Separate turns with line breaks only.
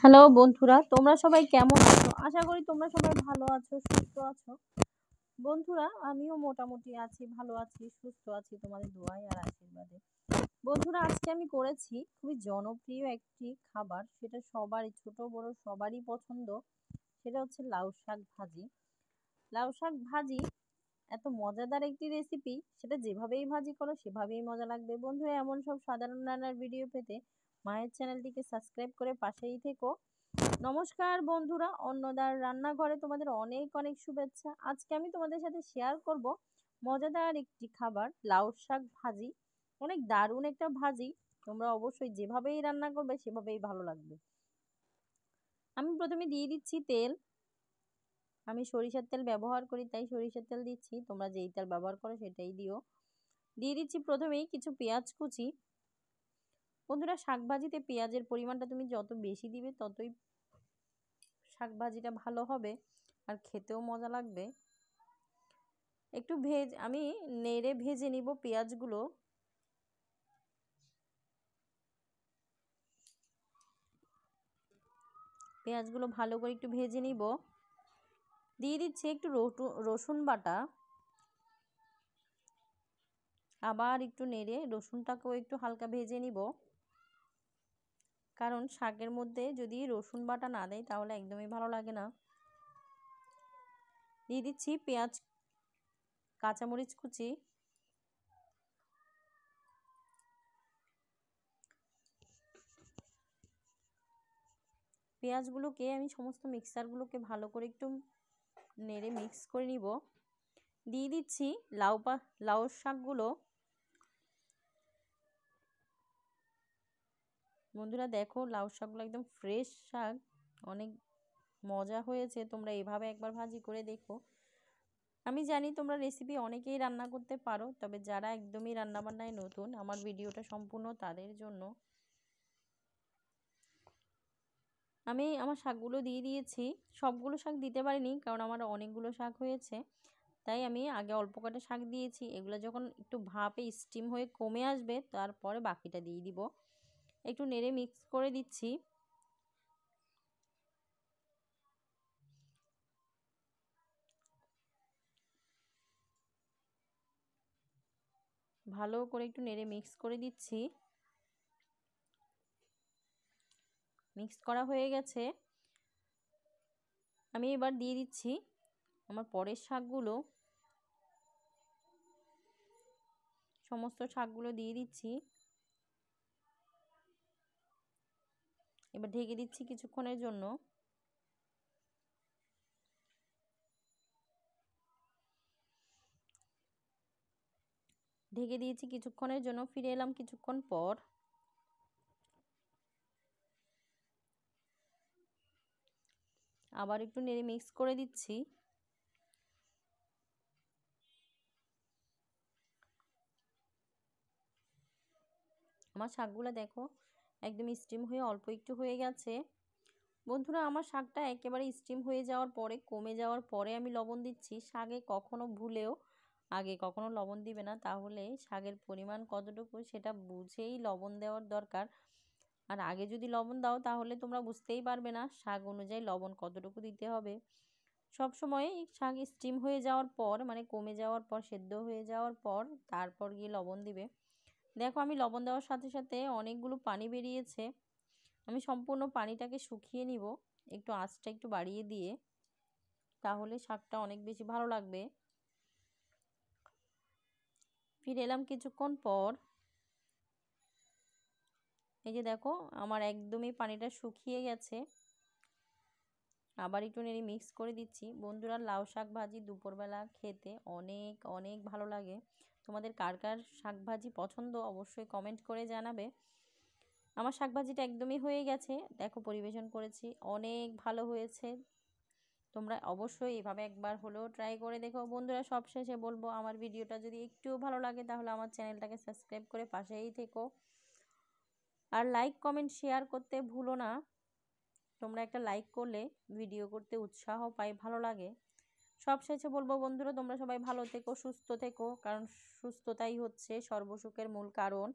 Hello বন্ধুরা, তোমরা সবাই কেমন আছো? আশা করি তোমরা সবাই ভালো আছো, সুস্থ আছো। বন্ধুরা, আমিও মোটামুটি আছি, ভালো আছি, সুস্থ আছি তোমাদের দোয়ায় আর আশীর্বাদে। বন্ধুরা, আজকে আমি করেছি খুবই জনপ্রিয় একটি খাবার, সেটা সবারই, ছোট বড় সবারই পছন্দ। সেটা হচ্ছে লাউ শাক ভাজি। লাউ শাক ভাজি এত মজাদার একটি রেসিপি, সেটা যেভাবেই ভাজি করো সেভাবেই মজা লাগবে। বন্ধুরা, এমন সব সাধারণ রান্নার ভিডিও পেতে মায়ের চ্যানেলটিকে সাবস্ক্রাইব করে পাশেই থেকো। নমস্কার বন্ধুরা, অন্নদার রান্নাঘরে তোমাদের অনেক অনেক শুভেচ্ছা। আজকে আমি তোমাদের সাথে শেয়ার করব মজাদার একটি খাবার, লাউ শাক ভাজি। অনেক দারুণ একটা ভাজি, তোমরা অবশ্যই যেভাবেই রান্না করবে সেভাবেই ভালো লাগবে। আমি প্রথমে দিয়ে দিচ্ছি তেল। আমি সরিষার তেল ব্যবহার করি, তাই সরিষার তেল দিচ্ছি, তোমরা যেই তেল ব্যবহার করো সেটাই দিও। দিয়ে দিচ্ছি প্রথমেই কিছু পেঁয়াজ কুচি। বন্ধুরা, শাক ভাজিতে পেঁয়াজের পরিমাণটা তুমি যত বেশি দিবে ততই শাক ভাজিটা ভালো হবে আর খেতেও মজা লাগবে। একটু আমি নেড়ে ভেজে নিব পেঁয়াজগুলো। পেঁয়াজগুলো ভালো করে একটু ভেজে নিব। দিয়ে দিচ্ছি একটু রসুন বাটা। আবার একটু নেড়ে রসুনটাকেও একটু হালকা ভেজে নিব, কারণ শাকের মধ্যে যদি রসুন বাটা না দেয় তাহলে একদমই ভালো লাগে না। দিয়ে দিচ্ছি পেঁয়াজ, কাঁচামরিচ কুচি। পেঁয়াজগুলোকে আমি সমস্ত মিক্সারগুলোকে ভালো করে একটু নেড়ে মিক্স করে নিব। দিয়ে দিচ্ছি লাউ শাকগুলো। বন্ধুরা দেখো, লাউ শাকগুলো একদম ফ্রেশ শাক, অনেক মজা হয়েছে। তোমরা এভাবে একবার ভাজি করে দেখো। আমি জানি তোমরা রেসিপি অনেকেই রান্না করতে পারো, তবে যারা একদমই রান্নাবান্নায় নতুন, আমার ভিডিওটা সম্পূর্ণ তাদের জন্য। আমি আমার শাকগুলো দিয়ে দিয়েছি। সবগুলো শাক দিতে পারিনি, কারণ আমার অনেকগুলো শাক হয়েছে, তাই আমি আগে অল্প কটা শাক দিয়েছি। এগুলো যখন একটু ভাপে স্টিম হয়ে কমে আসবে তারপরে বাকিটা দিয়ে দিব। একটু নেড়ে মিক্স করে দিচ্ছি। ভালো করে একটু নেড়ে মিক্স করে দিচ্ছি। মিক্স করা হয়ে গেছে। আমি এবার দিয়ে দিচ্ছি আমার পরের শাকগুলো। সমস্ত শাকগুলো দিয়ে দিচ্ছি। এবার ঢেকে দিচ্ছি কিছুক্ষণের জন্য। ঢেকে দিয়েছি কিছুক্ষণের জন্য, ফিরে এলাম কিছুক্ষণ পর। আবার একটু নেড়ে মিক্স করে দিচ্ছি। আমার শাকগুলো দেখো একদম স্টিম হয়ে অল্প একটু হয়ে গেছে। বন্ধুরা, আমার শাকটা একেবারে স্টিম হয়ে যাওয়ার পরে, কমে যাওয়ার পরে আমি লবণ দিচ্ছি। শাকে কখনো ভুলেও আগে কখনো লবণ দিবে না, তাহলে শাকের পরিমাণ কতটুকু সেটা বুঝেই লবণ দেওয়ার দরকার। আর আগে যদি লবণ দাও তাহলে তোমরা বুঝতেই পারবে না শাক অনুযায়ী লবণ কতটুকু দিতে হবে। সব সময় শাক স্টিম হয়ে যাওয়ার পর, মানে কমে যাওয়ার পর, সেদ্ধ হয়ে যাওয়ার পর তারপর গিয়ে লবণ দিবে। দেখো, আমি লবণ দেওয়ার সাথে সাথে অনেকগুলো পানি বেরিয়েছে। আমি সম্পূর্ণ পানিটাকে শুকিয়ে নিব একটু আঁচটা একটু বাড়িয়ে দিয়ে, তাহলে শাকটা অনেক বেশি ভালো লাগবে। ফিরে এলাম কিছুক্ষণ পর। এই যে দেখো, আমার একদমই পানিটা শুকিয়ে গেছে। আবার একটু নেড়ে মিক্স করে দিচ্ছি। বন্ধুরা, লাউ শাক ভাজি দুপুরবেলা খেতে অনেক অনেক ভালো লাগে। তোমাদের কার কার শাক ভাজি পছন্দ অবশ্যই কমেন্ট করে জানাবে। আমার শাক ভাজিটা একদমই হয়ে গেছে। দেখো, পরিবেশন করেছি, অনেক ভালো হয়েছে। তোমরা অবশ্যই এভাবে একবার হলেও ট্রাই করে দেখো। বন্ধুরা, সবশেষে বলবো, আমার ভিডিওটা যদি একটুও ভালো লাগে তাহলে আমার চ্যানেলটাকে সাবস্ক্রাইব করে পাশেই থেকো। আর লাইক কমেন্ট শেয়ার করতে ভুলো না। তোমরা একটা লাইক করলে ভিডিও করতে উৎসাহ পাই, ভালো লাগে। সবশেষে বলবো বন্ধুরা, তোমরা সবাই ভালো থেকো, সুস্থ থেকো, কারণ সুস্থতাই হচ্ছে সর্বসুখের মূল কারণ।